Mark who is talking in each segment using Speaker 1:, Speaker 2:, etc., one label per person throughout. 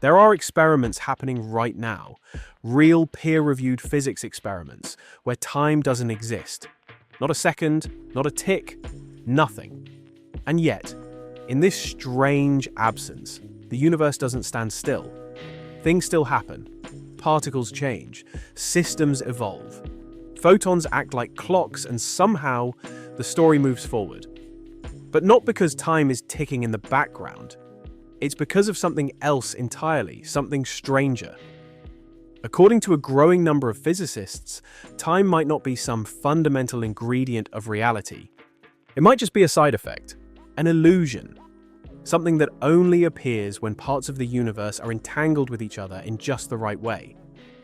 Speaker 1: There are experiments happening right now, real peer-reviewed physics experiments, where time doesn't exist. Not a second, not a tick, nothing. And yet, in this strange absence, the universe doesn't stand still. Things still happen. Particles change. Systems evolve. Photons act like clocks, and somehow the story moves forward. But not because time is ticking in the background. It's because of something else entirely, something stranger. According to a growing number of physicists, time might not be some fundamental ingredient of reality. It might just be a side effect, an illusion, something that only appears when parts of the universe are entangled with each other in just the right way.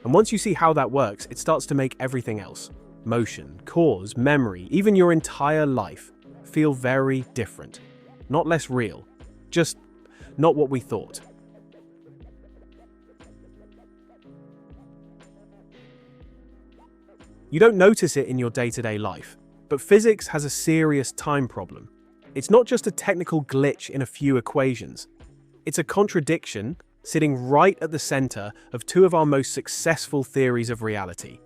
Speaker 1: And once you see how that works, it starts to make everything else, motion, cause, memory, even your entire life, feel very different. Not less real, just not what we thought. You don't notice it in your day-to-day life, but physics has a serious time problem. It's not just a technical glitch in a few equations. It's a contradiction sitting right at the center of two of our most successful theories of reality.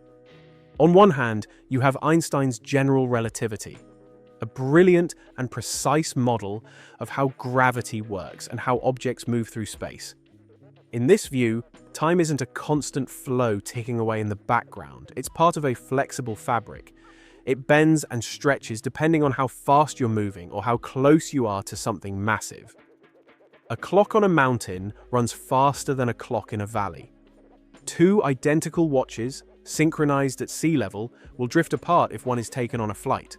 Speaker 1: On one hand, you have Einstein's general relativity, a brilliant and precise model of how gravity works and how objects move through space. In this view, time isn't a constant flow ticking away in the background. It's part of a flexible fabric. It bends and stretches depending on how fast you're moving or how close you are to something massive. A clock on a mountain runs faster than a clock in a valley. Two identical watches, synchronized at sea level, will drift apart if one is taken on a flight.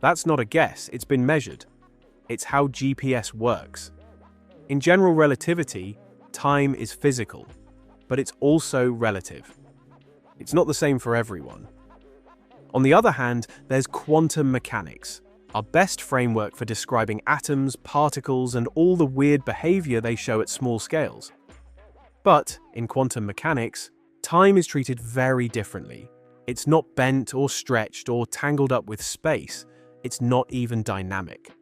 Speaker 1: That's not a guess, it's been measured. It's how GPS works. In general relativity, time is physical, but it's also relative. It's not the same for everyone. On the other hand, there's quantum mechanics, our best framework for describing atoms, particles, and all the weird behavior they show at small scales. But, in quantum mechanics, time is treated very differently. It's not bent or stretched or tangled up with space. It's not even dynamic.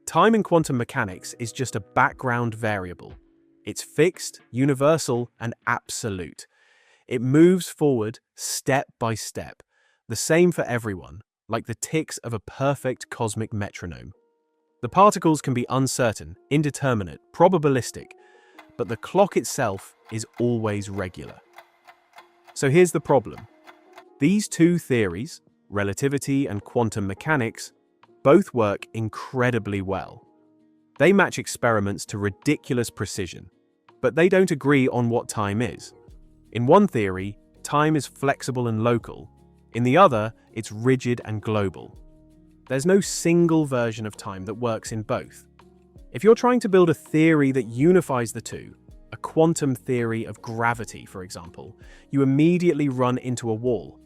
Speaker 1: Time in quantum mechanics is just a background variable. It's fixed, universal, and absolute. It moves forward step by step, the same for everyone, like the ticks of a perfect cosmic metronome. The particles can be uncertain, indeterminate, probabilistic, but the clock itself is always regular. So here's the problem. These two theories, relativity and quantum mechanics, both work incredibly well. They match experiments to ridiculous precision, but they don't agree on what time is. In one theory, time is flexible and local. In the other, it's rigid and global. There's no single version of time that works in both. If you're trying to build a theory that unifies the two, a quantum theory of gravity, for example, you immediately run into a wall.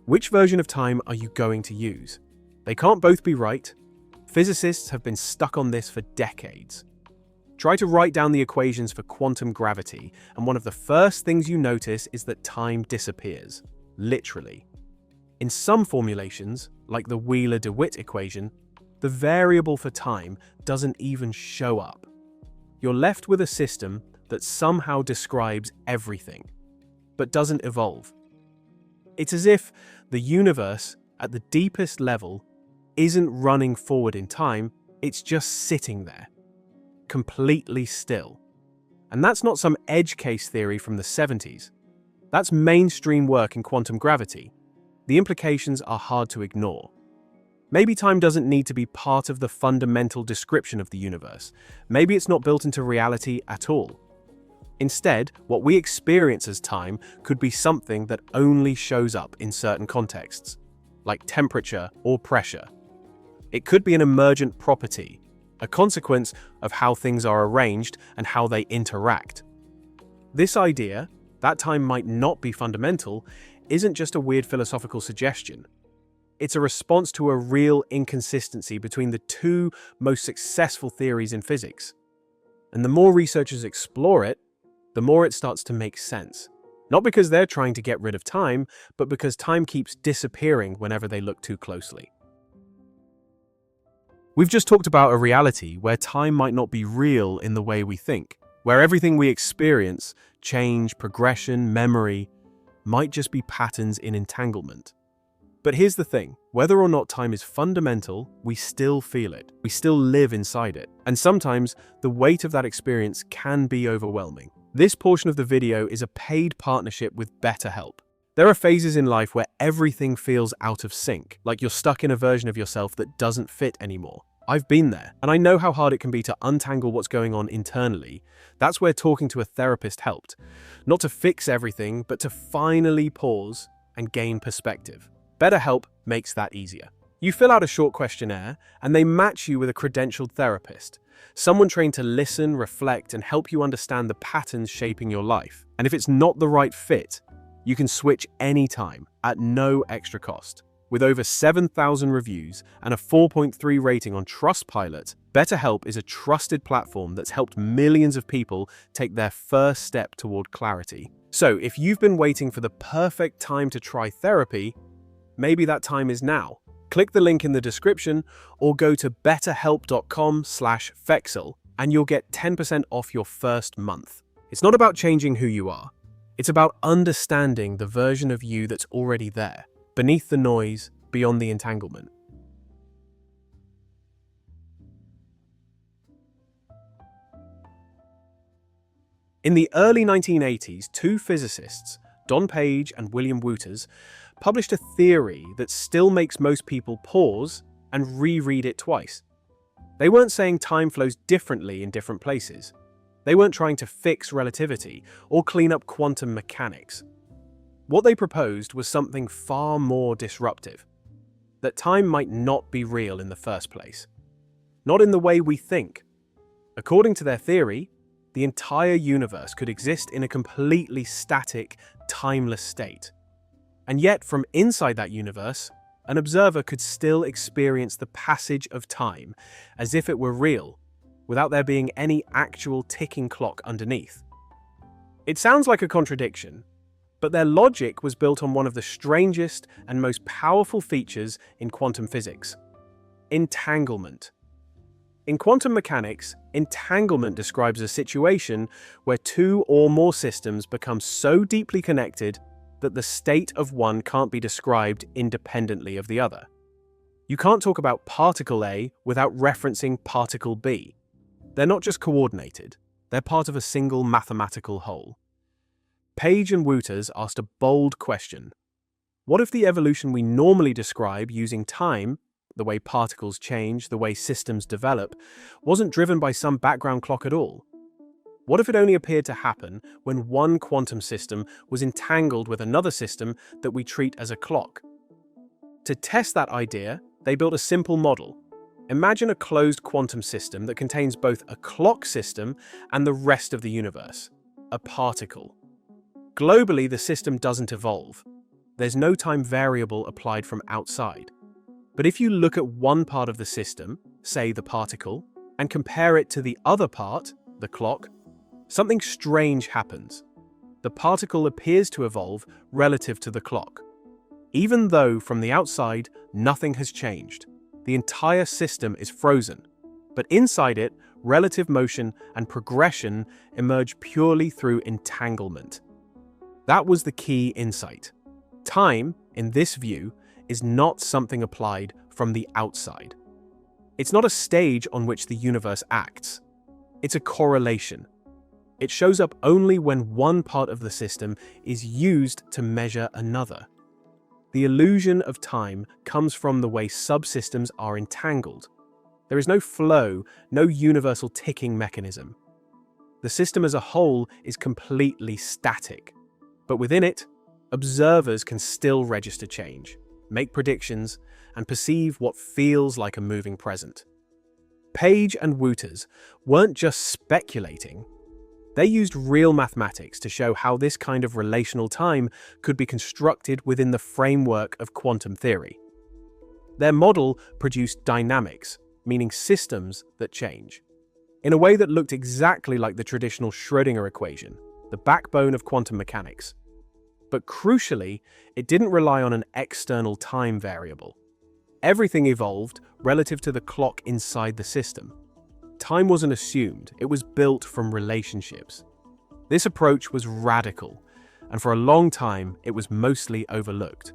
Speaker 1: Which version of time are you going to use? They can't both be right. Physicists have been stuck on this for decades. Try to write down the equations for quantum gravity, and one of the first things you notice is that time disappears, literally. In some formulations, like the Wheeler-DeWitt equation, the variable for time doesn't even show up. You're left with a system that somehow describes everything, but doesn't evolve. It's as if the universe, at the deepest level, isn't running forward in time, it's just sitting there, completely still. And that's not some edge case theory from the 70s. That's mainstream work in quantum gravity. The implications are hard to ignore. Maybe time doesn't need to be part of the fundamental description of the universe. Maybe it's not built into reality at all. Instead, what we experience as time could be something that only shows up in certain contexts, like temperature or pressure. It could be an emergent property, a consequence of how things are arranged and how they interact. This idea, that time might not be fundamental, isn't just a weird philosophical suggestion. It's a response to a real inconsistency between the two most successful theories in physics. And the more researchers explore it, the more it starts to make sense. Not because they're trying to get rid of time, but because time keeps disappearing whenever they look too closely. We've just talked about a reality where time might not be real in the way we think, where everything we experience, change, progression, memory, might just be patterns in entanglement. But here's the thing, whether or not time is fundamental, we still feel it. We still live inside it. And sometimes the weight of that experience can be overwhelming. This portion of the video is a paid partnership with BetterHelp. There are phases in life where everything feels out of sync, like you're stuck in a version of yourself that doesn't fit anymore. I've been there, and I know how hard it can be to untangle what's going on internally. That's where talking to a therapist helped. Not to fix everything, but to finally pause and gain perspective. BetterHelp makes that easier. You fill out a short questionnaire, and they match you with a credentialed therapist, someone trained to listen, reflect, and help you understand the patterns shaping your life. And if it's not the right fit, you can switch anytime at no extra cost. With over 7,000 reviews and a 4.3 rating on Trustpilot, BetterHelp is a trusted platform that's helped millions of people take their first step toward clarity. So, if you've been waiting for the perfect time to try therapy, maybe that time is now. Click the link in the description or go to betterhelp.com/Fexel and you'll get 10% off your first month. It's not about changing who you are. It's about understanding the version of you that's already there, beneath the noise, beyond the entanglement. In the early 1980s, two physicists, Don Page and Page-Wootters, published a theory that still makes most people pause and reread it twice. They weren't saying time flows differently in different places. They weren't trying to fix relativity or clean up quantum mechanics. What they proposed was something far more disruptive: that time might not be real in the first place. Not in the way we think. According to their theory, the entire universe could exist in a completely static, timeless state. And yet, from inside that universe, an observer could still experience the passage of time as if it were real, without there being any actual ticking clock underneath. It sounds like a contradiction, but their logic was built on one of the strangest and most powerful features in quantum physics: entanglement. In quantum mechanics, entanglement describes a situation where two or more systems become so deeply connected that the state of one can't be described independently of the other. You can't talk about particle A without referencing particle B. They're not just coordinated, they're part of a single mathematical whole. Page and Wootters asked a bold question. What if the evolution we normally describe using time, the way particles change, the way systems develop, wasn't driven by some background clock at all? What if it only appeared to happen when one quantum system was entangled with another system that we treat as a clock? To test that idea, they built a simple model. Imagine a closed quantum system that contains both a clock system and the rest of the universe, a particle. Globally, the system doesn't evolve. There's no time variable applied from outside. But if you look at one part of the system, say the particle, and compare it to the other part, the clock, something strange happens. The particle appears to evolve relative to the clock. Even though from the outside, nothing has changed. The entire system is frozen, but inside it, relative motion and progression emerge purely through entanglement. That was the key insight. Time, in this view, is not something applied from the outside. It's not a stage on which the universe acts. It's a correlation. It shows up only when one part of the system is used to measure another. The illusion of time comes from the way subsystems are entangled. There is no flow, no universal ticking mechanism. The system as a whole is completely static. But within it, observers can still register change, make predictions, and perceive what feels like a moving present. Page and Wootters weren't just speculating. They used real mathematics to show how this kind of relational time could be constructed within the framework of quantum theory. Their model produced dynamics, meaning systems that change, in a way that looked exactly like the traditional Schrödinger equation, the backbone of quantum mechanics. But crucially, it didn't rely on an external time variable. Everything evolved relative to the clock inside the system. Time wasn't assumed, it was built from relationships. This approach was radical, and for a long time it was mostly overlooked.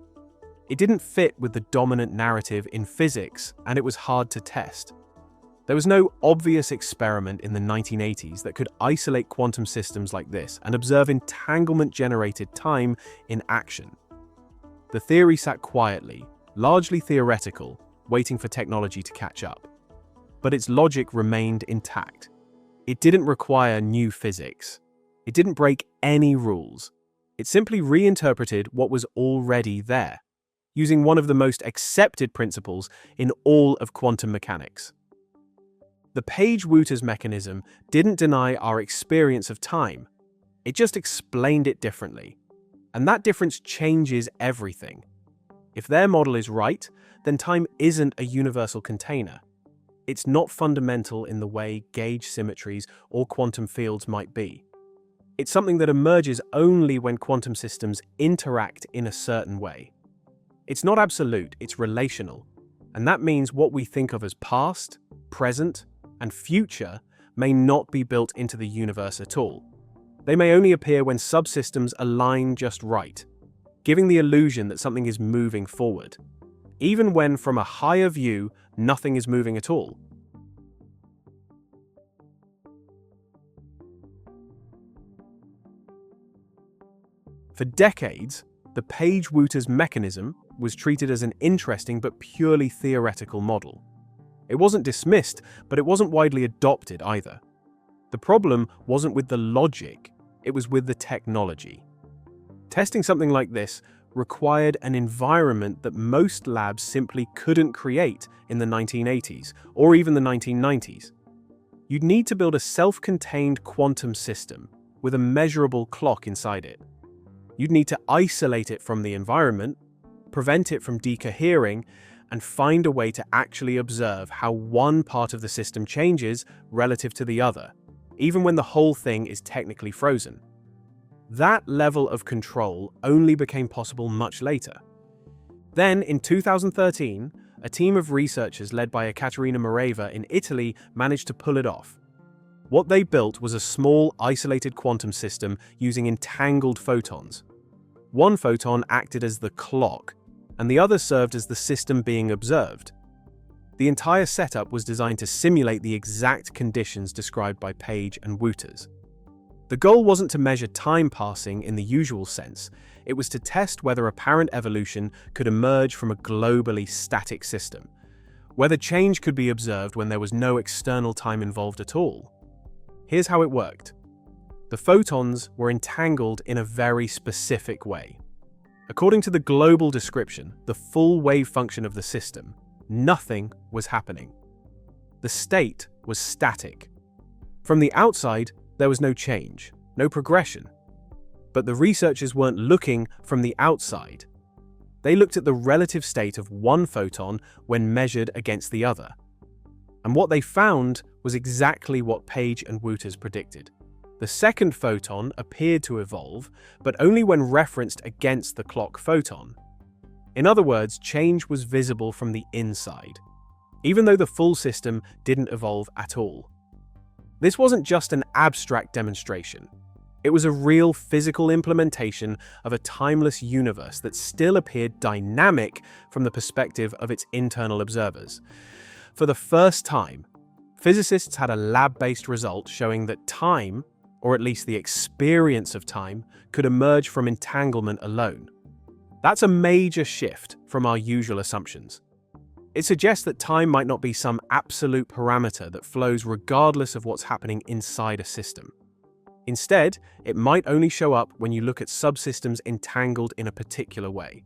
Speaker 1: It didn't fit with the dominant narrative in physics, and it was hard to test. There was no obvious experiment in the 1980s that could isolate quantum systems like this and observe entanglement-generated time in action. The theory sat quietly, largely theoretical, waiting for technology to catch up. But its logic remained intact. It didn't require new physics. It didn't break any rules. It simply reinterpreted what was already there, using one of the most accepted principles in all of quantum mechanics. The Page-Wootters mechanism didn't deny our experience of time. It just explained it differently. And that difference changes everything. If their model is right, then time isn't a universal container. It's not fundamental in the way gauge symmetries or quantum fields might be. It's something that emerges only when quantum systems interact in a certain way. It's not absolute, it's relational. And that means what we think of as past, present, and future may not be built into the universe at all. They may only appear when subsystems align just right, giving the illusion that something is moving forward, even when from a higher view, nothing is moving at all. For decades, the Page-Wootters mechanism was treated as an interesting but purely theoretical model. It wasn't dismissed, but it wasn't widely adopted either. The problem wasn't with the logic, it was with the technology. Testing something like this required an environment that most labs simply couldn't create in the 1980s or even the 1990s. You'd need to build a self-contained quantum system with a measurable clock inside it. You'd need to isolate it from the environment, prevent it from decohering, and find a way to actually observe how one part of the system changes relative to the other, even when the whole thing is technically frozen. That level of control only became possible much later. Then, in 2013, a team of researchers led by Ekaterina Mareva in Italy managed to pull it off. What they built was a small, isolated quantum system using entangled photons. One photon acted as the clock, and the other served as the system being observed. The entire setup was designed to simulate the exact conditions described by Page and Wootters. The goal wasn't to measure time passing in the usual sense, it was to test whether apparent evolution could emerge from a globally static system, whether change could be observed when there was no external time involved at all. Here's how it worked. The photons were entangled in a very specific way. According to the global description, the full wave function of the system, nothing was happening. The state was static. From the outside, there was no change, no progression. But the researchers weren't looking from the outside. They looked at the relative state of one photon when measured against the other. And what they found was exactly what Page and Wootters predicted. The second photon appeared to evolve, but only when referenced against the clock photon. In other words, change was visible from the inside, even though the full system didn't evolve at all. This wasn't just an abstract demonstration. It was a real physical implementation of a timeless universe that still appeared dynamic from the perspective of its internal observers. For the first time, physicists had a lab-based result showing that time, or at least the experience of time, could emerge from entanglement alone. That's a major shift from our usual assumptions. It suggests that time might not be some absolute parameter that flows regardless of what's happening inside a system. Instead, it might only show up when you look at subsystems entangled in a particular way.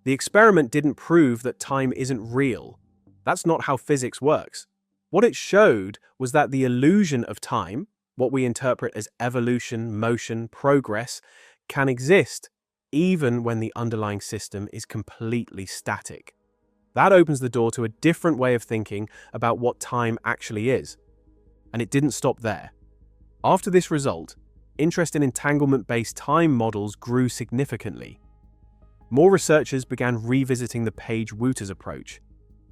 Speaker 1: The experiment didn't prove that time isn't real. That's not how physics works. What it showed was that the illusion of time, what we interpret as evolution, motion, progress, can exist even when the underlying system is completely static. That opens the door to a different way of thinking about what time actually is. And it didn't stop there. After this result, interest in entanglement-based time models grew significantly. More researchers began revisiting the Page-Wootters approach.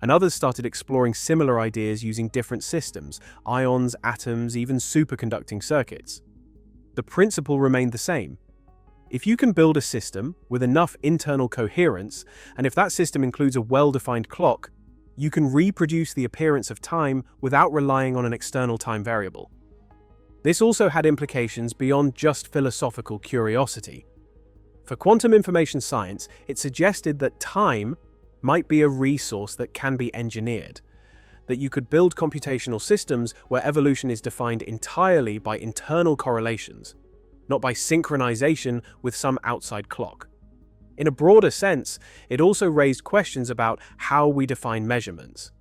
Speaker 1: and others started exploring similar ideas using different systems, ions, atoms, even superconducting circuits. The principle remained the same. If you can build a system with enough internal coherence, and if that system includes a well-defined clock, you can reproduce the appearance of time without relying on an external time variable. This also had implications beyond just philosophical curiosity. For quantum information science, it suggested that time might be a resource that can be engineered, that you could build computational systems where evolution is defined entirely by internal correlations, not by synchronization with some outside clock. In a broader sense, it also raised questions about how we define measurements,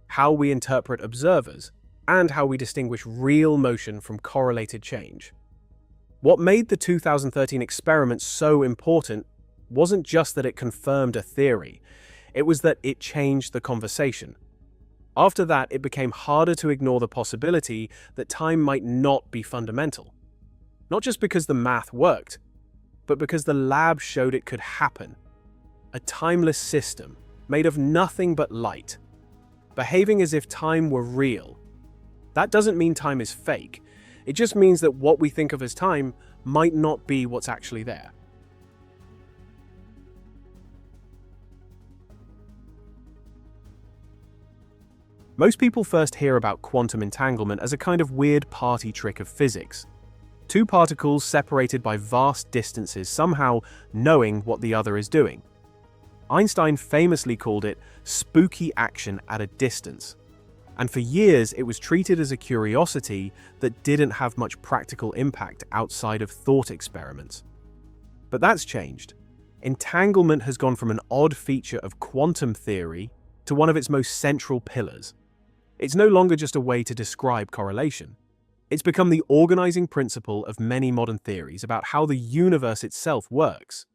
Speaker 1: how we interpret observers, and how we distinguish real motion from correlated change. What made the 2013 experiment so important wasn't just that it confirmed a theory, it was that it changed the conversation. After that, it became harder to ignore the possibility that time might not be fundamental. Not just because the math worked, but because the lab showed it could happen. A timeless system, made of nothing but light, behaving as if time were real. That doesn't mean time is fake. It just means that what we think of as time might not be what's actually there. Most people first hear about quantum entanglement as a kind of weird party trick of physics. Two particles separated by vast distances somehow knowing what the other is doing. Einstein famously called it spooky action at a distance. And for years it was treated as a curiosity that didn't have much practical impact outside of thought experiments. But that's changed. Entanglement has gone from an odd feature of quantum theory to one of its most central pillars. It's no longer just a way to describe correlation. It's become the organizing principle of many modern theories about how the universe itself works.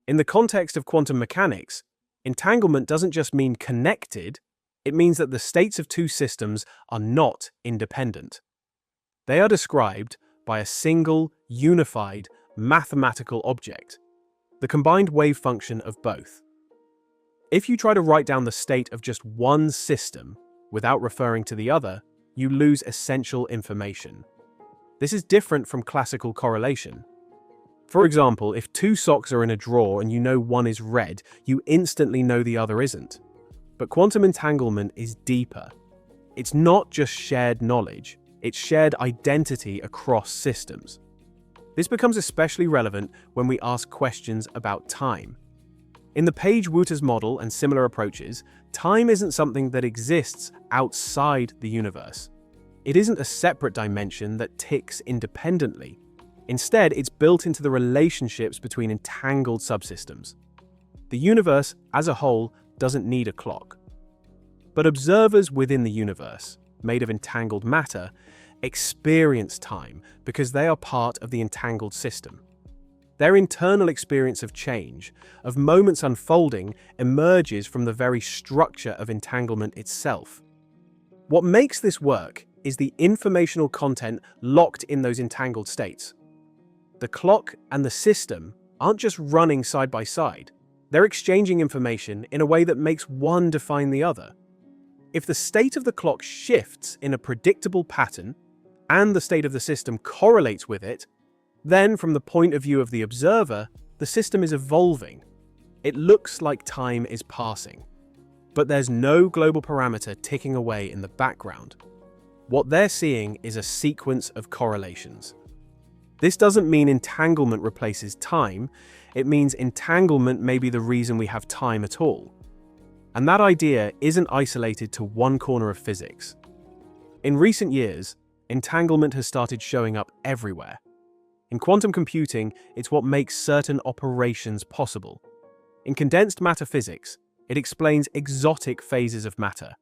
Speaker 1: In the context of quantum mechanics, entanglement doesn't just mean connected, it means that the states of two systems are not independent. They are described by a single, unified, mathematical object, the combined wave function of both. If you try to write down the state of just one system without referring to the other, you lose essential information. This is different from classical correlation. For example, if two socks are in a drawer and you know one is red, you instantly know the other isn't. But quantum entanglement is deeper. It's not just shared knowledge, it's shared identity across systems. This becomes especially relevant when we ask questions about time. In the Page-Wootters model and similar approaches, time isn't something that exists outside the universe. It isn't a separate dimension that ticks independently. Instead, it's built into the relationships between entangled subsystems. The universe, as a whole, doesn't need a clock. But observers within the universe, made of entangled matter, experience time because they are part of the entangled system. Their internal experience of change, of moments unfolding, emerges from the very structure of entanglement itself. What makes this work is the informational content locked in those entangled states. The clock and the system aren't just running side by side. They're exchanging information in a way that makes one define the other. If the state of the clock shifts in a predictable pattern, and the state of the system correlates with it, then, from the point of view of the observer, the system is evolving. It looks like time is passing. But there's no global parameter ticking away in the background. What they're seeing is a sequence of correlations. This doesn't mean entanglement replaces time, it means entanglement may be the reason we have time at all. And that idea isn't isolated to one corner of physics. In recent years, entanglement has started showing up everywhere. In quantum computing, it's what makes certain operations possible. In condensed matter physics, it explains exotic phases of matter.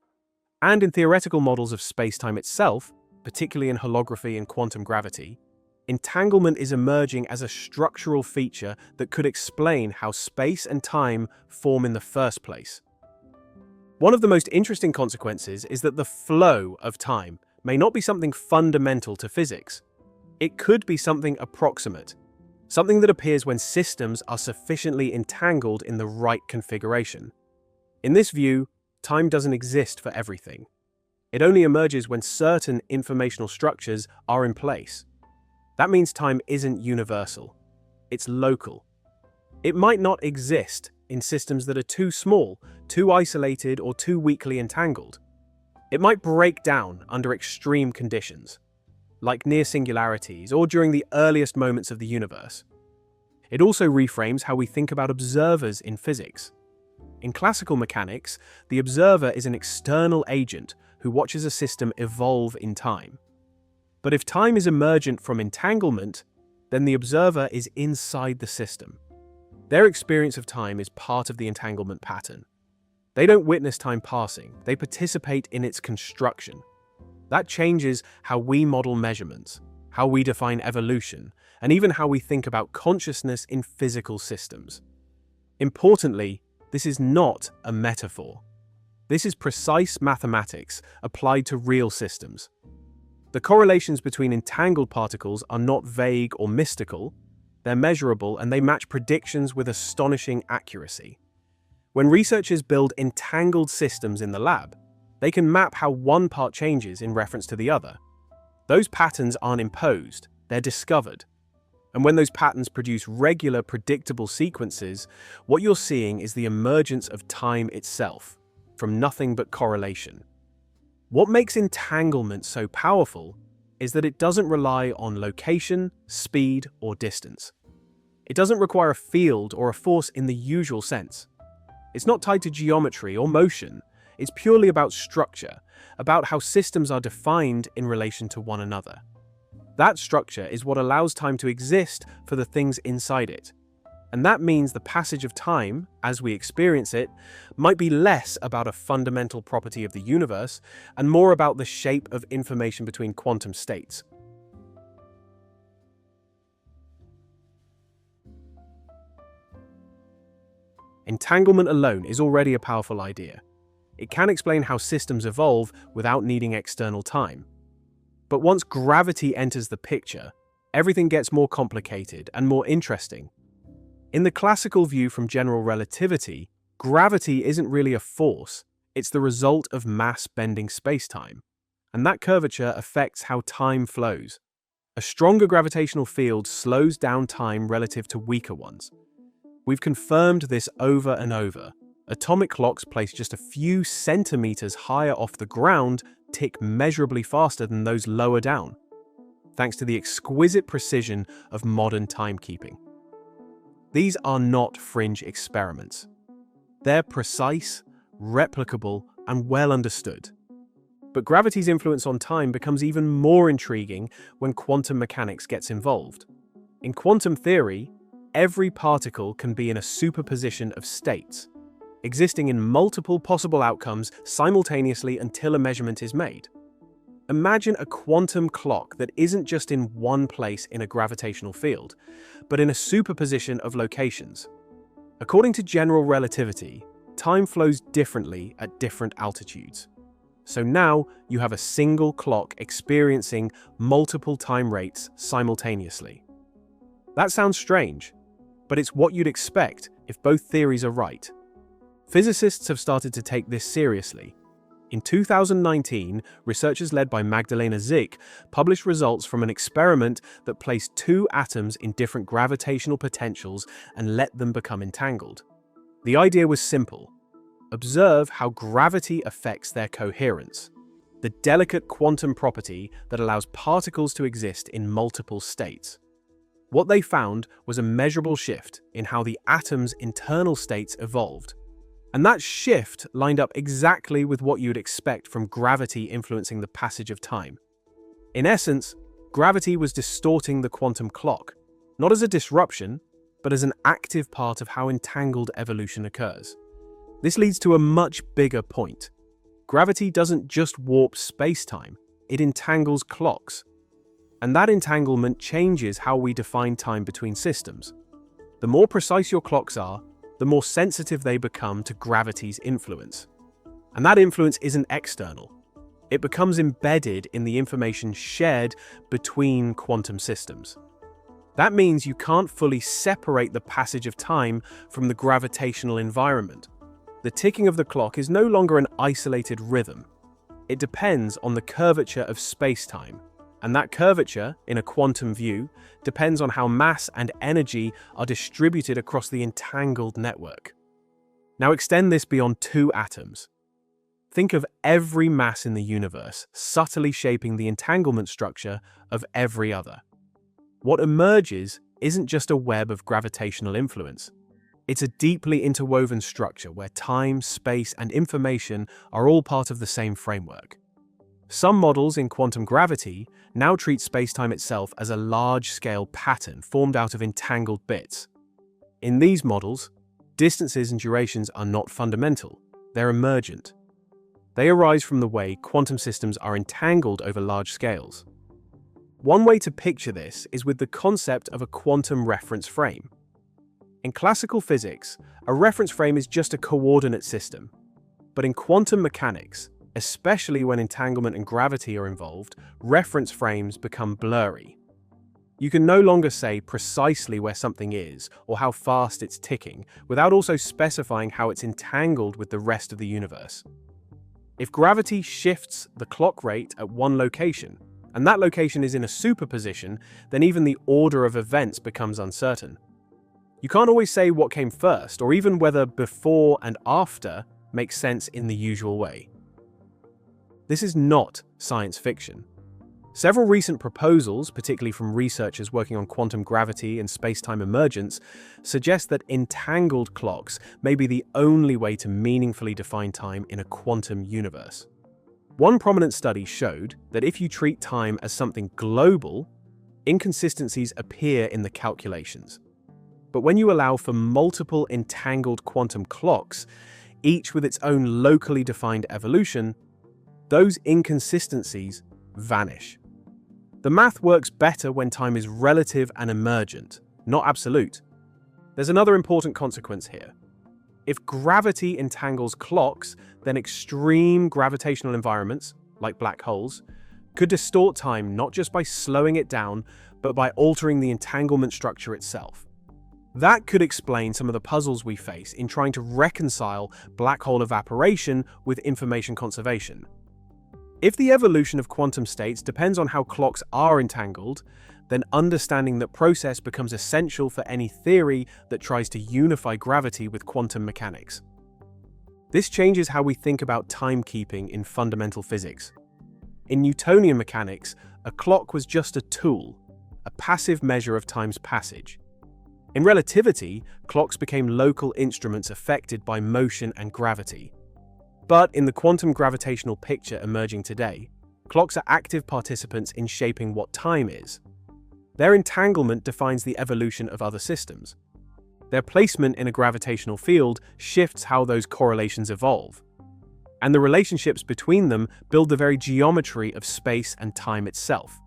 Speaker 1: And in theoretical models of space-time itself, particularly in holography and quantum gravity, entanglement is emerging as a structural feature that could explain how space and time form in the first place. One of the most interesting consequences is that the flow of time may not be something fundamental to physics. It could be something approximate, something that appears when systems are sufficiently entangled in the right configuration. In this view, Time doesn't exist for everything. It only emerges when certain informational structures are in place. That means time isn't universal. It's local. It might not exist in systems that are too small, too isolated, or too weakly entangled. It might break down under extreme conditions, like near singularities or during the earliest moments of the universe. It also reframes how we think about observers in physics. In classical mechanics, the observer is an external agent who watches a system evolve in time. But if time is emergent from entanglement, then the observer is inside the system. Their experience of time is part of the entanglement pattern. They don't witness time passing, they participate in its construction. That changes how we model measurements, how we define evolution, and even how we think about consciousness in physical systems. Importantly, this is not a metaphor. This is precise mathematics applied to real systems. The correlations between entangled particles are not vague or mystical, they're measurable and they match predictions with astonishing accuracy. When researchers build entangled systems in the lab, they can map how one part changes in reference to the other. Those patterns aren't imposed, they're discovered. And when those patterns produce regular, predictable sequences, what you're seeing is the emergence of time itself, from nothing but correlation. What makes entanglement so powerful is that it doesn't rely on location, speed, or distance. It doesn't require a field or a force in the usual sense. It's not tied to geometry or motion. It's purely about structure, about how systems are defined in relation to one another. That structure is what allows time to exist for the things inside it. And that means the passage of time, as we experience it, might be less about a fundamental property of the universe and more about the shape of information between quantum states. Entanglement alone is already a powerful idea. It can explain how systems evolve without needing external time. But once gravity enters the picture, everything gets more complicated and more interesting. In the classical view from general relativity, gravity isn't really a force, it's the result of mass bending spacetime. And that curvature affects how time flows. A stronger gravitational field slows down time relative to weaker ones. We've confirmed this over and over. Atomic clocks placed just a few centimeters higher off the ground tick measurably faster than those lower down, thanks to the exquisite precision of modern timekeeping. These are not fringe experiments. They're precise, replicable, and well understood. But gravity's influence on time becomes even more intriguing when quantum mechanics gets involved. In quantum theory, every particle can be in a superposition of states, existing in multiple possible outcomes simultaneously until a measurement is made. Imagine a quantum clock that isn't just in one place in a gravitational field, but in a superposition of locations. According to general relativity, time flows differently at different altitudes. So now you have a single clock experiencing multiple time rates simultaneously. That sounds strange, but it's what you'd expect if both theories are right. Physicists have started to take this seriously. In 2019, researchers led by Magdalena Zick published results from an experiment that placed two atoms in different gravitational potentials and let them become entangled. The idea was simple. Observe how gravity affects their coherence, the delicate quantum property that allows particles to exist in multiple states. What they found was a measurable shift in how the atom's internal states evolved. And that shift lined up exactly with what you'd expect from gravity influencing the passage of time. In essence, gravity was distorting the quantum clock, not as a disruption, but as an active part of how entangled evolution occurs. This leads to a much bigger point. Gravity doesn't just warp space-time, it entangles clocks. And that entanglement changes how we define time between systems. The more precise your clocks are, the more sensitive they become to gravity's influence. And that influence isn't external. It becomes embedded in the information shared between quantum systems. That means you can't fully separate the passage of time from the gravitational environment. The ticking of the clock is no longer an isolated rhythm. It depends on the curvature of space-time, and that curvature, in a quantum view, depends on how mass and energy are distributed across the entangled network. Now extend this beyond two atoms. Think of every mass in the universe subtly shaping the entanglement structure of every other. What emerges isn't just a web of gravitational influence. It's a deeply interwoven structure where time, space, and information are all part of the same framework. Some models in quantum gravity now treat spacetime itself as a large-scale pattern formed out of entangled bits. In these models, distances and durations are not fundamental, they're emergent. They arise from the way quantum systems are entangled over large scales. One way to picture this is with the concept of a quantum reference frame. In classical physics, a reference frame is just a coordinate system. But in quantum mechanics, especially when entanglement and gravity are involved, reference frames become blurry. You can no longer say precisely where something is or how fast it's ticking without also specifying how it's entangled with the rest of the universe. If gravity shifts the clock rate at one location, and that location is in a superposition, then even the order of events becomes uncertain. You can't always say what came first, or even whether before and after makes sense in the usual way. This is not science fiction. Several recent proposals, particularly from researchers working on quantum gravity and space-time emergence, suggest that entangled clocks may be the only way to meaningfully define time in a quantum universe. One prominent study showed that if you treat time as something global, inconsistencies appear in the calculations. But when you allow for multiple entangled quantum clocks, each with its own locally defined evolution, those inconsistencies vanish. The math works better when time is relative and emergent, not absolute. There's another important consequence here. If gravity entangles clocks, then extreme gravitational environments, like black holes, could distort time not just by slowing it down, but by altering the entanglement structure itself. That could explain some of the puzzles we face in trying to reconcile black hole evaporation with information conservation. If the evolution of quantum states depends on how clocks are entangled, then understanding that process becomes essential for any theory that tries to unify gravity with quantum mechanics. This changes how we think about timekeeping in fundamental physics. In Newtonian mechanics, a clock was just a tool, a passive measure of time's passage. In relativity, clocks became local instruments affected by motion and gravity. But in the quantum gravitational picture emerging today, clocks are active participants in shaping what time is. Their entanglement defines the evolution of other systems. Their placement in a gravitational field shifts how those correlations evolve. And the relationships between them build the very geometry of space and time itself.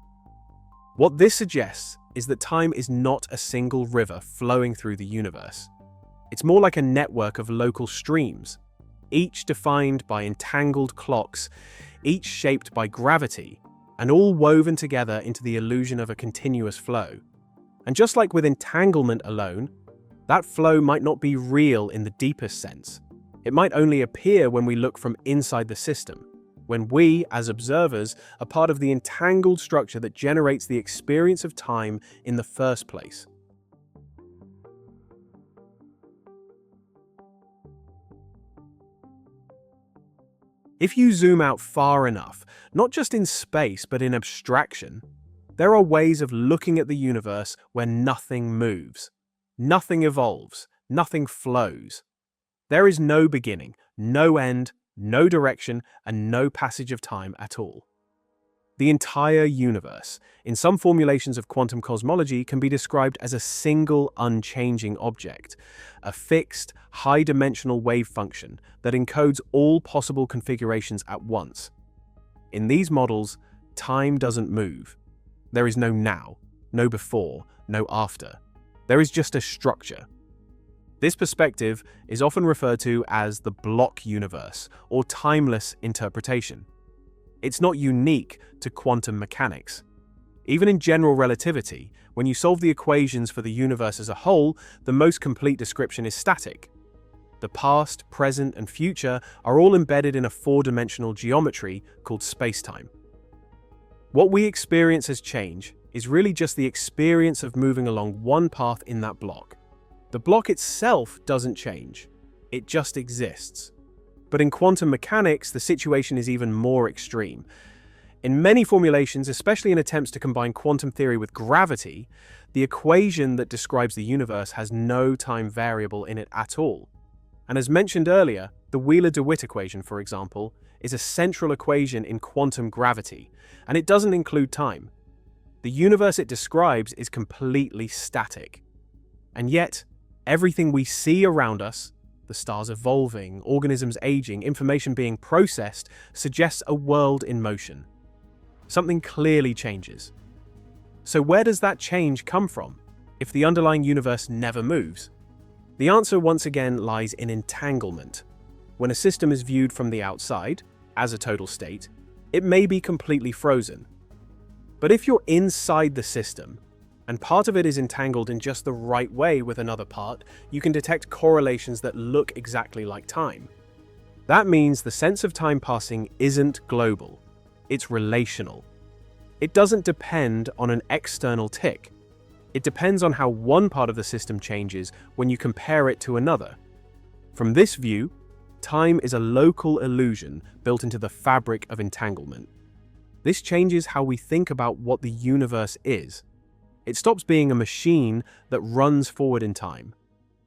Speaker 1: What this suggests is that time is not a single river flowing through the universe. It's more like a network of local streams, each defined by entangled clocks, each shaped by gravity, and all woven together into the illusion of a continuous flow. And just like with entanglement alone, that flow might not be real in the deepest sense. It might only appear when we look from inside the system, when we, as observers, are part of the entangled structure that generates the experience of time in the first place. If you zoom out far enough, not just in space but in abstraction, there are ways of looking at the universe where nothing moves, nothing evolves, nothing flows. There is no beginning, no end, no direction, and no passage of time at all. The entire universe, in some formulations of quantum cosmology, can be described as a single unchanging object, a fixed, high-dimensional wave function that encodes all possible configurations at once. In these models, time doesn't move. There is no now, no before, no after. There is just a structure. This perspective is often referred to as the block universe, or timeless interpretation. It's not unique to quantum mechanics. Even in general relativity, when you solve the equations for the universe as a whole, the most complete description is static. The past, present, and future are all embedded in a four-dimensional geometry called spacetime. What we experience as change is really just the experience of moving along one path in that block. The block itself doesn't change, it just exists. But in quantum mechanics, the situation is even more extreme. In many formulations, especially in attempts to combine quantum theory with gravity, the equation that describes the universe has no time variable in it at all. And as mentioned earlier, the Wheeler-DeWitt equation, for example, is a central equation in quantum gravity, and it doesn't include time. The universe it describes is completely static. And yet, everything we see around us, the stars evolving, organisms aging, information being processed, suggests a world in motion. Something clearly changes. So where does that change come from, if the underlying universe never moves? The answer once again lies in entanglement. When a system is viewed from the outside, as a total state, it may be completely frozen. But if you're inside the system, and part of it is entangled in just the right way with another part, you can detect correlations that look exactly like time. That means the sense of time passing isn't global, it's relational. It doesn't depend on an external tick. It depends on how one part of the system changes when you compare it to another. From this view, time is a local illusion built into the fabric of entanglement. This changes how we think about what the universe is. It stops being a machine that runs forward in time.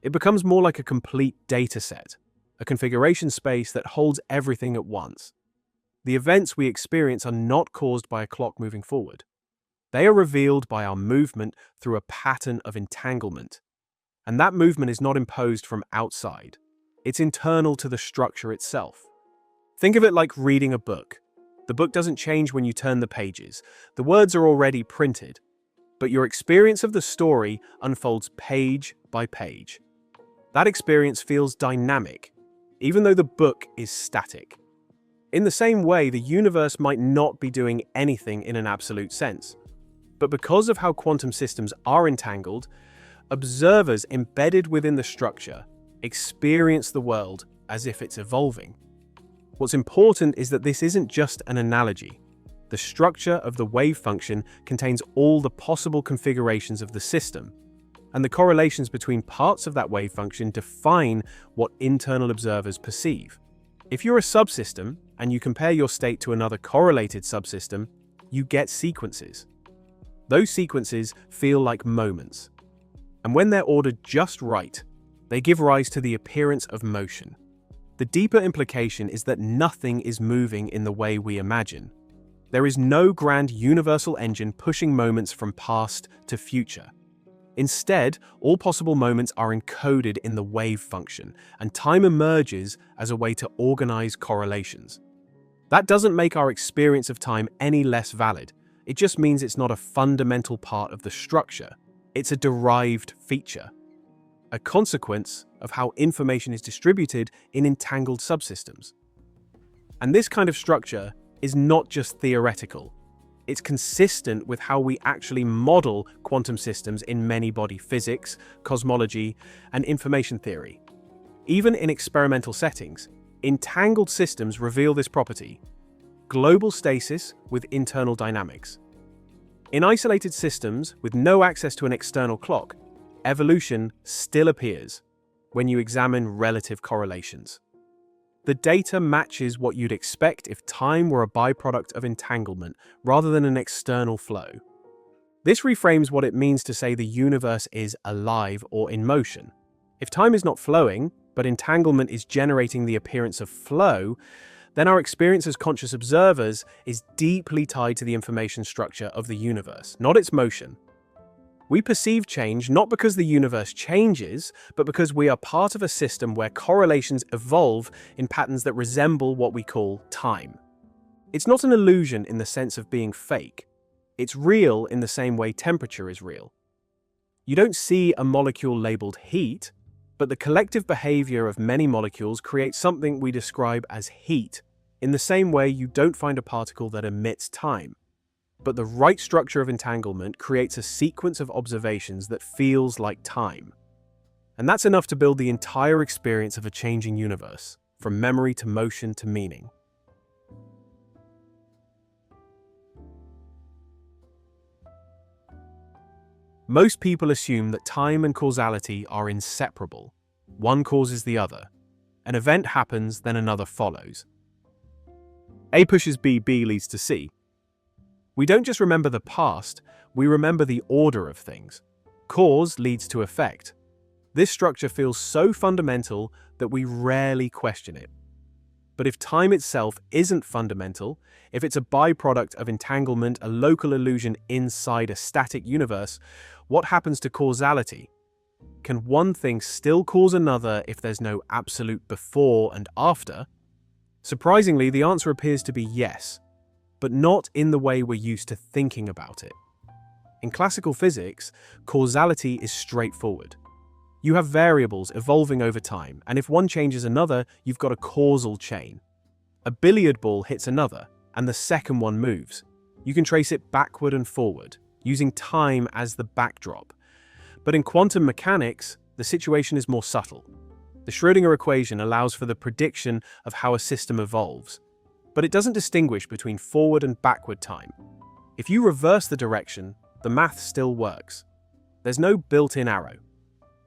Speaker 1: It becomes more like a complete data set, a configuration space that holds everything at once. The events we experience are not caused by a clock moving forward. They are revealed by our movement through a pattern of entanglement. And that movement is not imposed from outside. It's internal to the structure itself. Think of it like reading a book. The book doesn't change when you turn the pages. The words are already printed. But your experience of the story unfolds page by page. That experience feels dynamic, even though the book is static. In the same way, the universe might not be doing anything in an absolute sense. But because of how quantum systems are entangled, observers embedded within the structure experience the world as if it's evolving. What's important is that this isn't just an analogy. The structure of the wave function contains all the possible configurations of the system, and the correlations between parts of that wave function define what internal observers perceive. If you're a subsystem and you compare your state to another correlated subsystem, you get sequences. Those sequences feel like moments, and when they're ordered just right, they give rise to the appearance of motion. The deeper implication is that nothing is moving in the way we imagine. There is no grand universal engine pushing moments from past to future. Instead, all possible moments are encoded in the wave function, and time emerges as a way to organize correlations. That doesn't make our experience of time any less valid. It just means it's not a fundamental part of the structure. It's a derived feature, a consequence of how information is distributed in entangled subsystems. And this kind of structure is not just theoretical. It's consistent with how we actually model quantum systems in many-body physics, cosmology, and information theory. Even in experimental settings, entangled systems reveal this property: global stasis with internal dynamics. In isolated systems with no access to an external clock, evolution still appears when you examine relative correlations. The data matches what you'd expect if time were a byproduct of entanglement rather than an external flow. This reframes what it means to say the universe is alive or in motion. If time is not flowing, but entanglement is generating the appearance of flow, then our experience as conscious observers is deeply tied to the information structure of the universe, not its motion. We perceive change not because the universe changes, but because we are part of a system where correlations evolve in patterns that resemble what we call time. It's not an illusion in the sense of being fake. It's real in the same way temperature is real. You don't see a molecule labeled heat, but the collective behavior of many molecules creates something we describe as heat, in the same way you don't find a particle that emits time. But the right structure of entanglement creates a sequence of observations that feels like time. And that's enough to build the entire experience of a changing universe, from memory to motion to meaning. Most people assume that time and causality are inseparable. One causes the other. An event happens, then another follows. A pushes B, B leads to C. We don't just remember the past, we remember the order of things. Cause leads to effect. This structure feels so fundamental that we rarely question it. But if time itself isn't fundamental, if it's a byproduct of entanglement, a local illusion inside a static universe, what happens to causality? Can one thing still cause another if there's no absolute before and after? Surprisingly, the answer appears to be yes, but not in the way we're used to thinking about it. In classical physics, causality is straightforward. You have variables evolving over time, and if one changes another, you've got a causal chain. A billiard ball hits another, and the second one moves. You can trace it backward and forward, using time as the backdrop. But in quantum mechanics, the situation is more subtle. The Schrödinger equation allows for the prediction of how a system evolves, but it doesn't distinguish between forward and backward time. If you reverse the direction, the math still works. There's no built-in arrow.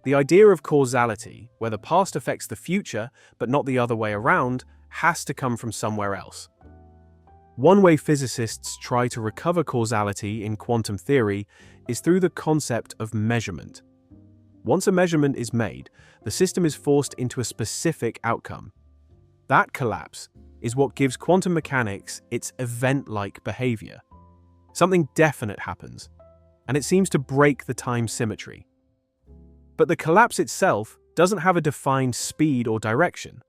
Speaker 1: The idea of causality, where the past affects the future, but not the other way around, has to come from somewhere else. One way physicists try to recover causality in quantum theory is through the concept of measurement. Once a measurement is made, the system is forced into a specific outcome. That collapse is what gives quantum mechanics its event-like behavior. Something definite happens, and it seems to break the time symmetry. But the collapse itself doesn't have a defined speed or direction.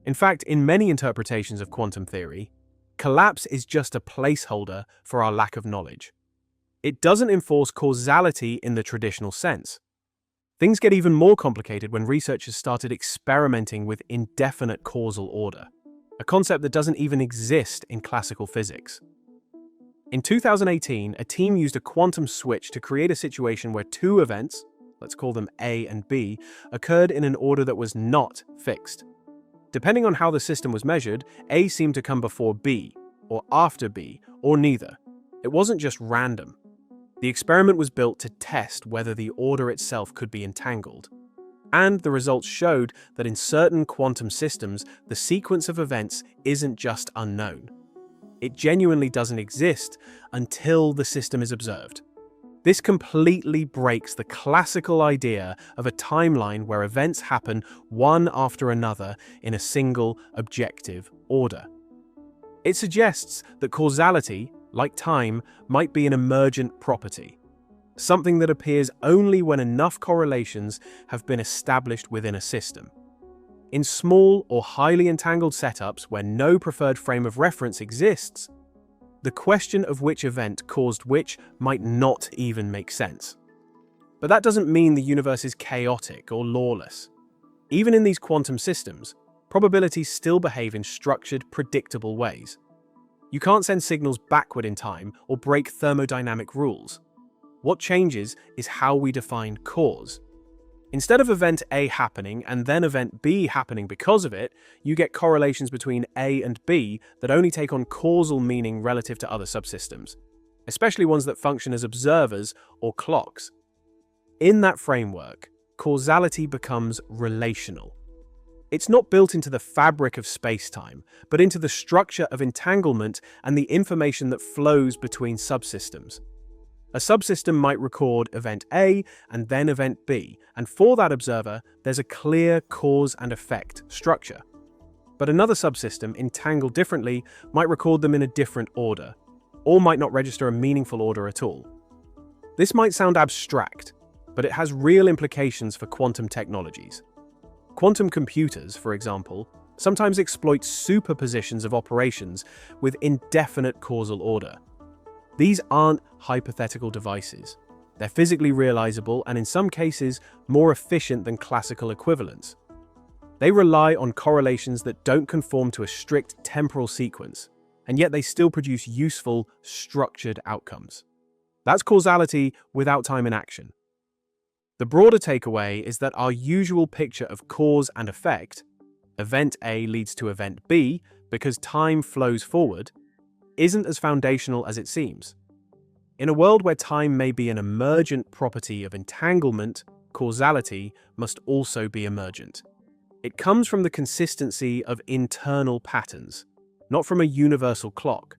Speaker 1: In fact, in many interpretations of quantum theory, collapse is just a placeholder for our lack of knowledge. It doesn't enforce causality in the traditional sense. Things get even more complicated when researchers started experimenting with indefinite causal order, a concept that doesn't even exist in classical physics. In 2018, a team used a quantum switch to create a situation where two events, let's call them A and B, occurred in an order that was not fixed. Depending on how the system was measured, A seemed to come before B, or after B, or neither. It wasn't just random. The experiment was built to test whether the order itself could be entangled. And the results showed that in certain quantum systems, the sequence of events isn't just unknown. It genuinely doesn't exist until the system is observed. This completely breaks the classical idea of a timeline where events happen one after another in a single objective order. It suggests that causality, like time, might be an emergent property, something that appears only when enough correlations have been established within a system. In small or highly entangled setups where no preferred frame of reference exists, the question of which event caused which might not even make sense. But that doesn't mean the universe is chaotic or lawless. Even in these quantum systems, probabilities still behave in structured, predictable ways. You can't send signals backward in time or break thermodynamic rules. What changes is how we define cause. Instead of event A happening and then event B happening because of it, you get correlations between A and B that only take on causal meaning relative to other subsystems, especially ones that function as observers or clocks. In that framework, causality becomes relational. It's not built into the fabric of space-time, but into the structure of entanglement and the information that flows between subsystems. A subsystem might record event A and then event B, and for that observer, there's a clear cause and effect structure. But another subsystem, entangled differently, might record them in a different order, or might not register a meaningful order at all. This might sound abstract, but it has real implications for quantum technologies. Quantum computers, for example, sometimes exploit superpositions of operations with indefinite causal order. These aren't hypothetical devices. They're physically realizable and in some cases more efficient than classical equivalents. They rely on correlations that don't conform to a strict temporal sequence, and yet they still produce useful, structured outcomes. That's causality without time in action. The broader takeaway is that our usual picture of cause and effect, event A leads to event B because time flows forward, isn't as foundational as it seems. In a world where time may be an emergent property of entanglement, causality must also be emergent. It comes from the consistency of internal patterns, not from a universal clock.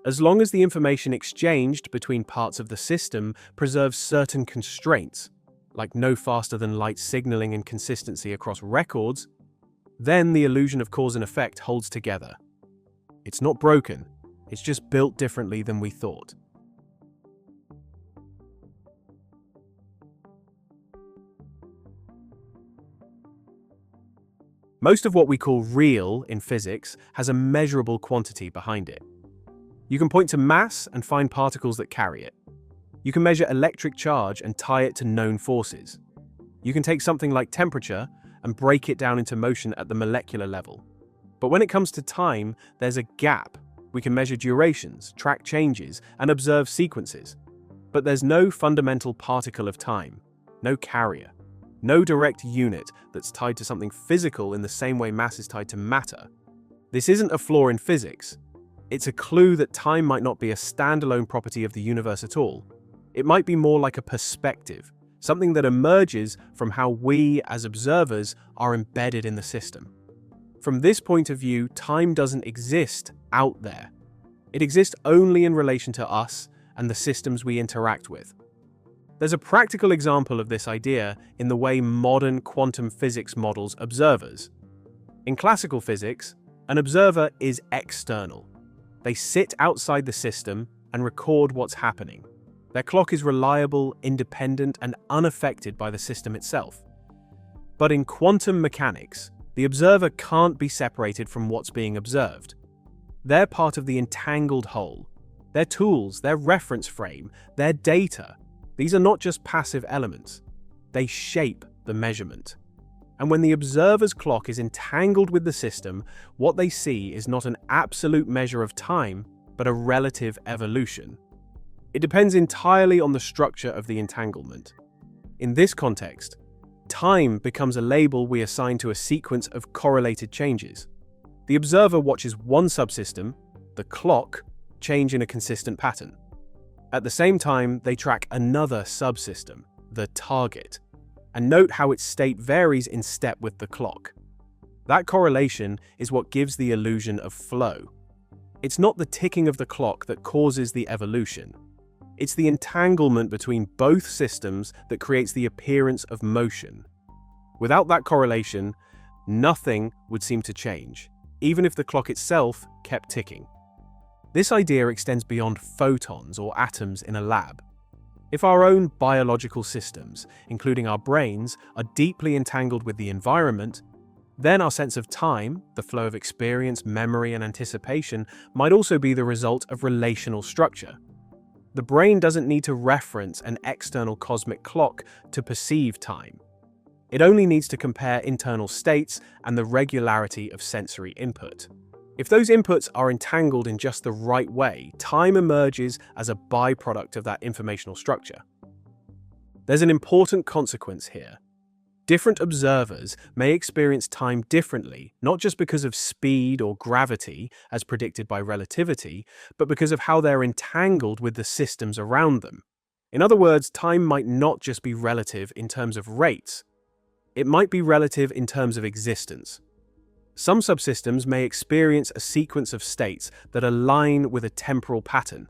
Speaker 1: As long as the information exchanged between parts of the system preserves certain constraints, like no faster than light signaling and consistency across records, then the illusion of cause and effect holds together. It's not broken, it's just built differently than we thought. Most of what we call real in physics has a measurable quantity behind it. You can point to mass and find particles that carry it. You can measure electric charge and tie it to known forces. You can take something like temperature and break it down into motion at the molecular level. But when it comes to time, there's a gap. We can measure durations, track changes, and observe sequences. But there's no fundamental particle of time, no carrier. No direct unit that's tied to something physical in the same way mass is tied to matter. This isn't a flaw in physics. It's a clue that time might not be a standalone property of the universe at all. It might be more like a perspective, something that emerges from how we, as observers, are embedded in the system. From this point of view, time doesn't exist out there. It exists only in relation to us and the systems we interact with. There's a practical example of this idea in the way modern quantum physics models observers. In classical physics, an observer is external. They sit outside the system and record what's happening. Their clock is reliable, independent, and unaffected by the system itself. But in quantum mechanics, the observer can't be separated from what's being observed. They're part of the entangled whole. Their tools, their reference frame, their data. These are not just passive elements. They shape the measurement. And when the observer's clock is entangled with the system, what they see is not an absolute measure of time, but a relative evolution. It depends entirely on the structure of the entanglement. In this context, time becomes a label we assign to a sequence of correlated changes. The observer watches one subsystem, the clock, change in a consistent pattern. At the same time, they track another subsystem, the target, and note how its state varies in step with the clock. That correlation is what gives the illusion of flow. It's not the ticking of the clock that causes the evolution. It's the entanglement between both systems that creates the appearance of motion. Without that correlation, nothing would seem to change, even if the clock itself kept ticking. This idea extends beyond photons or atoms in a lab. If our own biological systems, including our brains, are deeply entangled with the environment, then our sense of time, the flow of experience, memory, and anticipation, might also be the result of relational structure. The brain doesn't need to reference an external cosmic clock to perceive time. It only needs to compare internal states and the regularity of sensory input. If those inputs are entangled in just the right way, time emerges as a byproduct of that informational structure. There's an important consequence here. Different observers may experience time differently, not just because of speed or gravity, as predicted by relativity, but because of how they're entangled with the systems around them. In other words, time might not just be relative in terms of rates. It might be relative in terms of existence. Some subsystems may experience a sequence of states that align with a temporal pattern,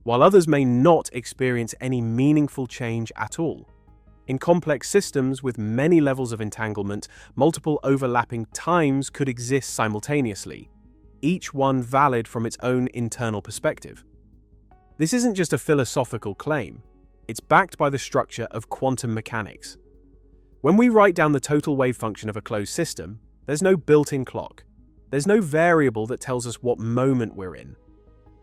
Speaker 1: while others may not experience any meaningful change at all. In complex systems with many levels of entanglement, multiple overlapping times could exist simultaneously, each one valid from its own internal perspective. This isn't just a philosophical claim, it's backed by the structure of quantum mechanics. When we write down the total wave function of a closed system, there's no built-in clock. There's no variable that tells us what moment we're in.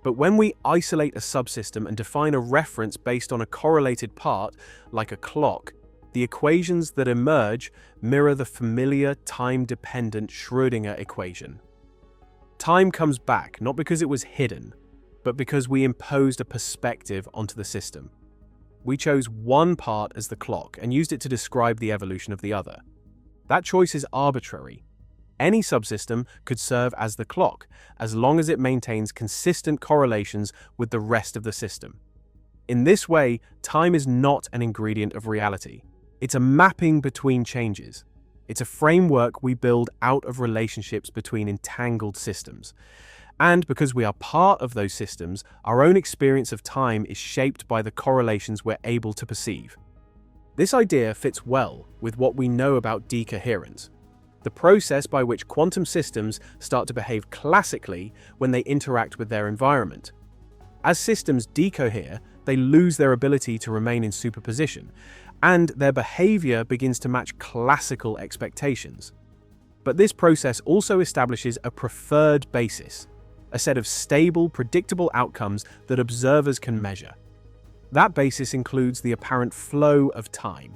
Speaker 1: But when we isolate a subsystem and define a reference based on a correlated part, like a clock, the equations that emerge mirror the familiar time-dependent Schrödinger equation. Time comes back not because it was hidden, but because we imposed a perspective onto the system. We chose one part as the clock and used it to describe the evolution of the other. That choice is arbitrary. Any subsystem could serve as the clock, as long as it maintains consistent correlations with the rest of the system. In this way, time is not an ingredient of reality. It's a mapping between changes. It's a framework we build out of relationships between entangled systems. And because we are part of those systems, our own experience of time is shaped by the correlations we're able to perceive. This idea fits well with what we know about decoherence, the process by which quantum systems start to behave classically when they interact with their environment. As systems decohere, they lose their ability to remain in superposition, and their behavior begins to match classical expectations. But this process also establishes a preferred basis, a set of stable, predictable outcomes that observers can measure. That basis includes the apparent flow of time.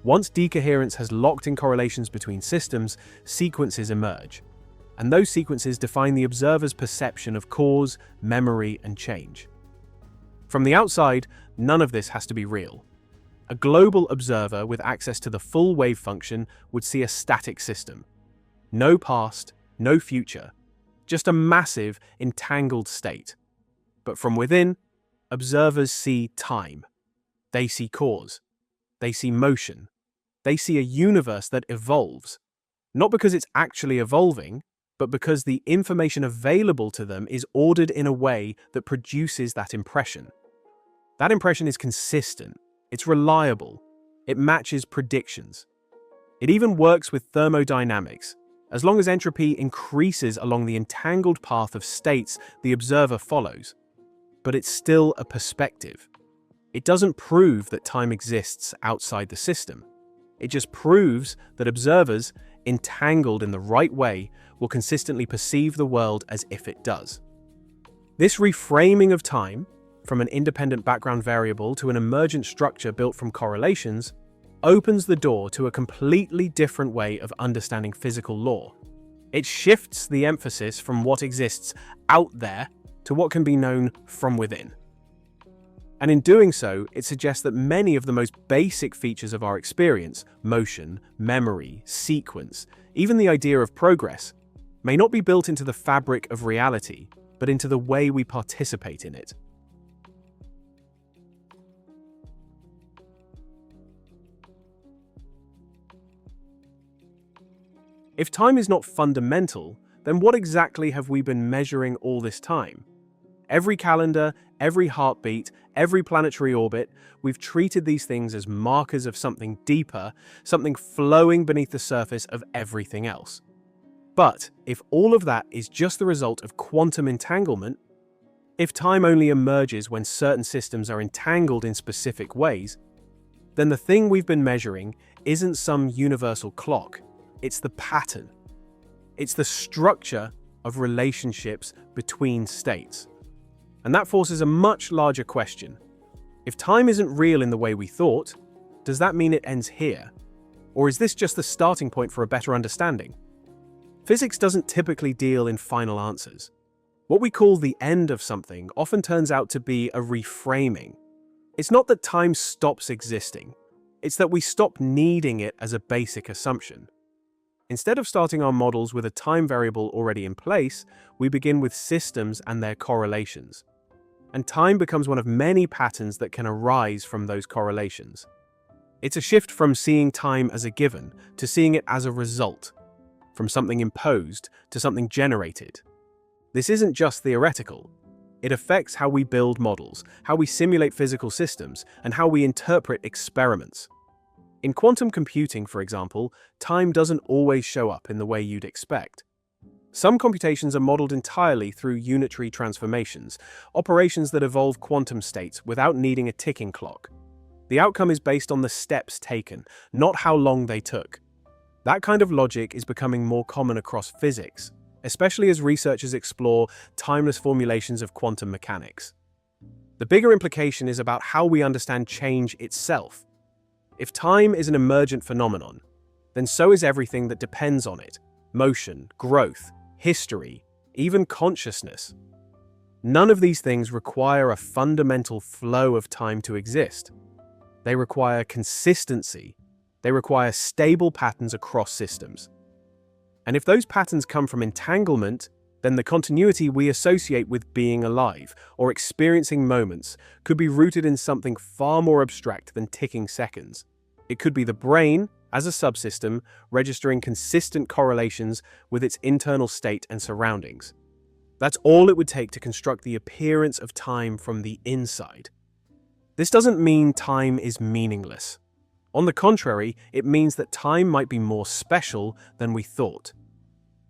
Speaker 1: Once decoherence has locked in correlations between systems, sequences emerge, and those sequences define the observer's perception of cause, memory, and change. From the outside, none of this has to be real. A global observer with access to the full wave function would see a static system. No past, no future, just a massive, entangled state. But from within, observers see time. They see cause. They see motion. They see a universe that evolves, not because it's actually evolving, but because the information available to them is ordered in a way that produces that impression. That impression is consistent, it's reliable, it matches predictions. It even works with thermodynamics. As long as entropy increases along the entangled path of states the observer follows. But it's still a perspective. It doesn't prove that time exists outside the system. It just proves that observers, entangled in the right way, will consistently perceive the world as if it does. This reframing of time, from an independent background variable to an emergent structure built from correlations, opens the door to a completely different way of understanding physical law. It shifts the emphasis from what exists out there to what can be known from within. And in doing so, it suggests that many of the most basic features of our experience, motion, memory, sequence, even the idea of progress, may not be built into the fabric of reality, but into the way we participate in it. If time is not fundamental, then what exactly have we been measuring all this time? Every calendar, every heartbeat, every planetary orbit, we've treated these things as markers of something deeper, something flowing beneath the surface of everything else. But if all of that is just the result of quantum entanglement, if time only emerges when certain systems are entangled in specific ways, then the thing we've been measuring isn't some universal clock. It's the pattern. It's the structure of relationships between states. And that forces a much larger question. If time isn't real in the way we thought, does that mean it ends here? Or is this just the starting point for a better understanding? Physics doesn't typically deal in final answers. What we call the end of something often turns out to be a reframing. It's not that time stops existing. It's that we stop needing it as a basic assumption. Instead of starting our models with a time variable already in place, we begin with systems and their correlations. And time becomes one of many patterns that can arise from those correlations. It's a shift from seeing time as a given to seeing it as a result, from something imposed to something generated. This isn't just theoretical. It affects how we build models, how we simulate physical systems, and how we interpret experiments. In quantum computing, for example, time doesn't always show up in the way you'd expect. Some computations are modeled entirely through unitary transformations, operations that evolve quantum states without needing a ticking clock. The outcome is based on the steps taken, not how long they took. That kind of logic is becoming more common across physics, especially as researchers explore timeless formulations of quantum mechanics. The bigger implication is about how we understand change itself. If time is an emergent phenomenon, then so is everything that depends on it: motion, growth, history, even consciousness. None of these things require a fundamental flow of time to exist. They require consistency. They require stable patterns across systems. And if those patterns come from entanglement, then the continuity we associate with being alive or experiencing moments could be rooted in something far more abstract than ticking seconds. It could be the brain, as a subsystem, registering consistent correlations with its internal state and surroundings. That's all it would take to construct the appearance of time from the inside. This doesn't mean time is meaningless. On the contrary, it means that time might be more special than we thought.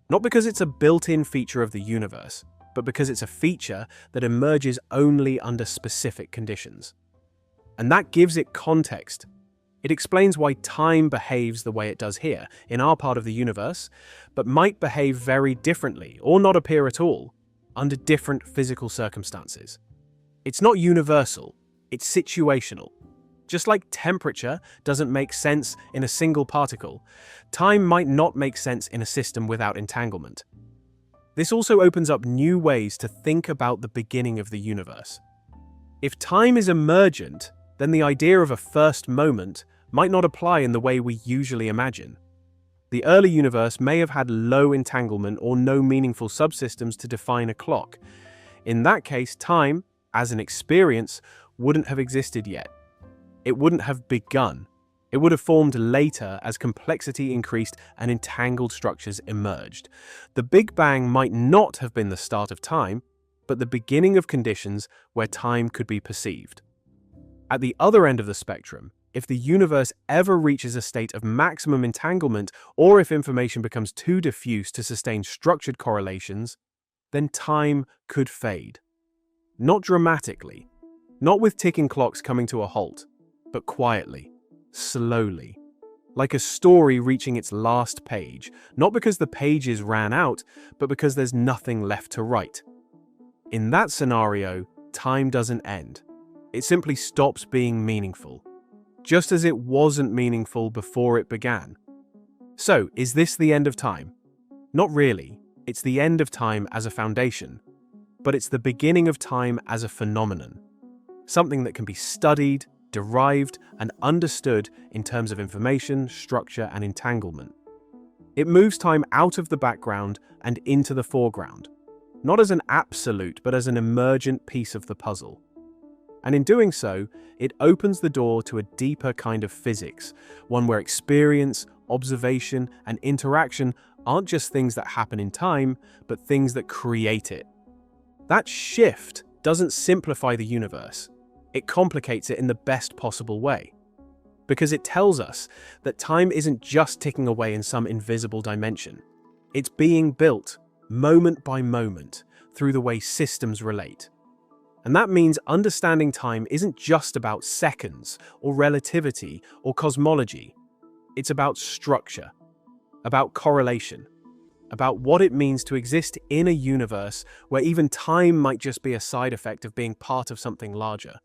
Speaker 1: Not because it's a built-in feature of the universe, but because it's a feature that emerges only under specific conditions. And that gives it context. It explains why time behaves the way it does here, in our part of the universe, but might behave very differently, or not appear at all, under different physical circumstances. It's not universal, it's situational. Just like temperature doesn't make sense in a single particle, time might not make sense in a system without entanglement. This also opens up new ways to think about the beginning of the universe. If time is emergent, then the idea of a first moment might not apply in the way we usually imagine. The early universe may have had low entanglement or no meaningful subsystems to define a clock. In that case, time, as an experience, wouldn't have existed yet. It wouldn't have begun. It would have formed later as complexity increased and entangled structures emerged. The Big Bang might not have been the start of time, but the beginning of conditions where time could be perceived. At the other end of the spectrum, if the universe ever reaches a state of maximum entanglement, or if information becomes too diffuse to sustain structured correlations, then time could fade. Not dramatically, not with ticking clocks coming to a halt, but quietly, slowly, like a story reaching its last page, not because the pages ran out, but because there's nothing left to write. In that scenario, time doesn't end. It simply stops being meaningful, just as it wasn't meaningful before it began. So, is this the end of time? Not really. It's the end of time as a foundation, but it's the beginning of time as a phenomenon, something that can be studied, derived, and understood in terms of information, structure, and entanglement. It moves time out of the background and into the foreground, not as an absolute, but as an emergent piece of the puzzle. And in doing so, it opens the door to a deeper kind of physics, one where experience, observation, and interaction aren't just things that happen in time, but things that create it. That shift doesn't simplify the universe. It complicates it in the best possible way. Because it tells us that time isn't just ticking away in some invisible dimension. It's being built, moment by moment, through the way systems relate. And that means understanding time isn't just about seconds, or relativity, or cosmology. It's about structure, about correlation, about what it means to exist in a universe where even time might just be a side effect of being part of something larger.